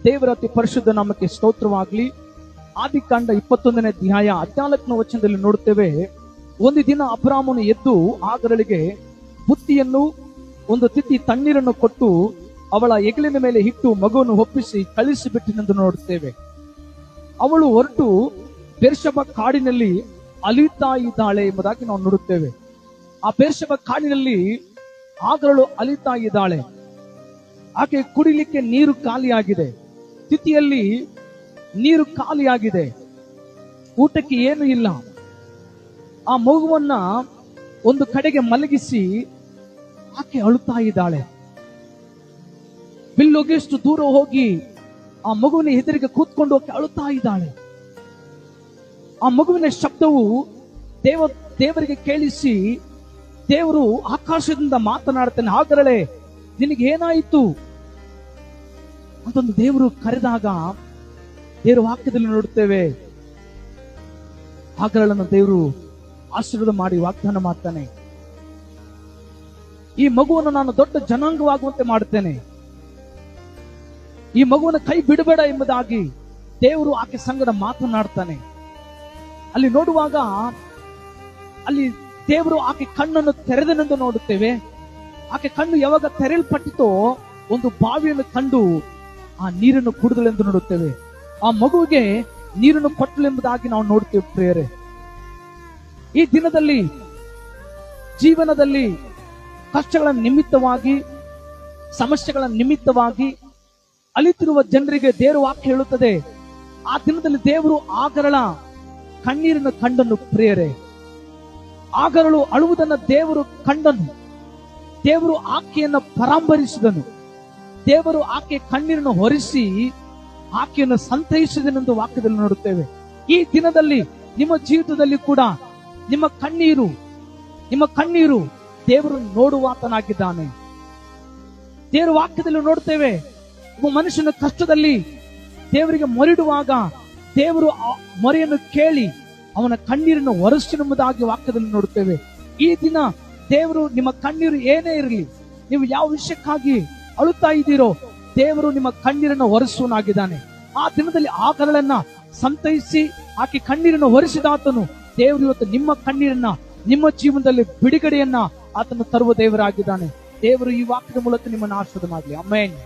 ದೇವರ ಅತಿ ಪರಿಶುದ್ಧ ನಾಮಕ್ಕೆ ಸ್ತೋತ್ರವಾಗ್ಲಿ. ಆದಿಕಾಂಡ 21ನೇ ಅಧ್ಯಾಯ 14ನೇ ವಚನದಲ್ಲಿ ನೋಡುತ್ತೇವೆ, ಒಂದು ದಿನ ಅಬ್ರಾಮನು ಎದ್ದು ಆಗರಳಿಗೆ ಬುತ್ತಿಯನ್ನು ಒಂದು ತಿತ್ತಿ ತಣ್ಣೀರನ್ನು ಕೊಟ್ಟು ಅವಳ ಹೆಗಲಿನ ಮೇಲೆ ಇಟ್ಟು ಮಗುವನ್ನು ಒಪ್ಪಿಸಿ ಕಳಿಸಿಬಿಟ್ಟಿನೆಂದು ನೋಡುತ್ತೇವೆ. ಅವಳು ಹೊರಟು ಬೇರ್ಷೆಬ ಕಾಡಿನಲ್ಲಿ ಅಲಿತಾ ಇದ್ದಾಳೆ ಎಂಬುದಾಗಿ ನಾವು ನೋಡುತ್ತೇವೆ. ಆ ಬೇರ್ಷೆಬ ಕಾಡಿನಲ್ಲಿ ಆಗರಳು ಅಲಿತಾ ಇದ್ದಾಳೆ. ಆಕೆ ಕುಡಿಲಿಕ್ಕೆ ನೀರು ಖಾಲಿಯಾಗಿದೆ, ತಿಥಿಯಲ್ಲಿ ನೀರು ಖಾಲಿಯಾಗಿದೆ, ಊಟಕ್ಕೆ ಏನು ಇಲ್ಲ. ಆ ಮಗುವನ್ನ ಒಂದು ಕಡೆಗೆ ಮಲಗಿಸಿ ಆಕೆ ಅಳುತ್ತಾ ಇದ್ದಾಳೆ. ಬಿಲ್ಲೋಗೆಷ್ಟು ದೂರ ಹೋಗಿ ಆ ಮಗುವಿನ ಎದುರಿಗೆ ಕೂತ್ಕೊಂಡು ಆಕೆ ಅಳುತ್ತಾ ಇದ್ದಾಳೆ. ಆ ಮಗುವಿನ ಶಬ್ದವು ದೇವರಿಗೆ ಕೇಳಿಸಿ ದೇವರು ಆಕಾಶದಿಂದ ಮಾತನಾಡ್ತಾನೆ, ಆಗರಳೆ ನಿನಗೆ ಏನಾಯಿತು ಅಂತಂದು ದೇವರು ಕರೆದಾಗ ದೇವರ ವಾಕ್ಯದಲ್ಲಿ ನೋಡುತ್ತೇವೆ, ಆಗರಳನ್ನು ದೇವರು ಆಶೀರ್ವಾದ ಮಾಡಿ ವಾಗ್ದಾನ ಮಾಡ್ತಾನೆ, ಈ ಮಗುವನ್ನು ನಾನು ದೊಡ್ಡ ಜನಾಂಗವಾಗುವಂತೆ ಮಾಡುತ್ತೇನೆ, ಈ ಮಗುವನ್ನು ಕೈ ಬಿಡಬೇಡ ಎಂಬುದಾಗಿ ದೇವರು ಆಕೆ ಸಂಗಡ ಮಾತನಾಡ್ತಾನೆ. ಅಲ್ಲಿ ನೋಡುವಾಗ ಅಲ್ಲಿ ದೇವರು ಆಕೆ ಕಣ್ಣನ್ನು ತೆರೆದನೆಂದು ನೋಡುತ್ತೇವೆ. ಆಕೆ ಕಣ್ಣು ಯಾವಾಗ ತೆರೆಯಲ್ಪಟ್ಟಿತೋ ಒಂದು ಬಾವಿಯನ್ನು ಕಂಡು ಆ ನೀರನ್ನು ಕುಡಿದಳೆಂದು ನೋಡುತ್ತೇವೆ. ಆ ಮಗುವಿಗೆ ನೀರನ್ನು ಕೊಟ್ಟಳೆಂಬುದಾಗಿ ನಾವು ನೋಡುತ್ತೇವೆ. ಪ್ರಿಯರೇ, ಈ ದಿನದಲ್ಲಿ ಜೀವನದಲ್ಲಿ ಕಷ್ಟಗಳ ನಿಮಿತ್ತವಾಗಿ, ಸಮಸ್ಯೆಗಳ ನಿಮಿತ್ತವಾಗಿ ಅಲಿತಿರುವ ಜನರಿಗೆ ದೇವರ ವಾಕ್ಯ ಹೇಳುತ್ತದೆ, ಆ ದಿನದಲ್ಲಿ ದೇವರು ಆಗರಳ ಕಣ್ಣೀರಿನ ಕಂಡನು. ಪ್ರಿಯರೇ, ಆಗರಳು ಅಳುವುದನ್ನು ದೇವರು ಕಂಡನು. ದೇವರು ಆಕೆಯನ್ನು ಪರಾಂಬರಿಸಿದನು. ದೇವರು ಆಕೆ ಕಣ್ಣೀರನ್ನು ಹೊರಿಸಿ ಆಕೆಯನ್ನು ಸಂತೈಸಿದನೆಂದು ವಾಕ್ಯದಲ್ಲಿ ನೋಡುತ್ತೇವೆ. ಈ ದಿನದಲ್ಲಿ ನಿಮ್ಮ ಜೀವಿತದಲ್ಲಿ ಕೂಡ ನಿಮ್ಮ ಕಣ್ಣೀರು ದೇವರು ನೋಡುವಾತನಾಗಿದ್ದಾನೆ. ದೇವರ ವಾಕ್ಯದಲ್ಲಿ ನೋಡುತ್ತೇವೆ, ಒಬ್ಬ ಮನುಷ್ಯನ ಕಷ್ಟದಲ್ಲಿ ದೇವರಿಗೆ ಮೊರೆಯಿಡುವಾಗ ದೇವರು ಮೊರೆಯನ್ನು ಕೇಳಿ ಅವನ ಕಣ್ಣೀರನ್ನು ಒರೆಸಿರುವುದಾಗಿ ವಾಕ್ಯದಲ್ಲಿ ನೋಡುತ್ತೇವೆ. ಈ ದಿನ ದೇವರು ನಿಮ್ಮ ಕಣ್ಣೀರು ಏನೇ ಇರಲಿ, ನೀವು ಯಾವ ವಿಷಯಕ್ಕಾಗಿ ಅಳುತ್ತಾ ಇದ್ದೀರೋ ದೇವರು ನಿಮ್ಮ ಕಣ್ಣೀರನ್ನು ಒರೆಸುವನಾಗಿದ್ದಾನೆ. ಆ ದಿನದಲ್ಲಿ ಆ ಕರಳನ್ನ ಸಂತೈಸಿ ಆಕೆ ಕಣ್ಣೀರನ್ನು ಒರೆಸಿದಾತನು ದೇವರು ಇವತ್ತು ನಿಮ್ಮ ಕಣ್ಣೀರನ್ನ, ನಿಮ್ಮ ಜೀವನದಲ್ಲಿ ಬಿಡುಗಡೆಯನ್ನ ಆತನು ತರುವ ದೇವರಾಗಿದ್ದಾನೆ. ದೇವರು ಈ ವಾಕ್ಯದ ಮೂಲಕ ನಿಮ್ಮನ್ನು ಆಶೀರ್ವಾದ ಮಾಡಲಿ. ಆಮೆನ್.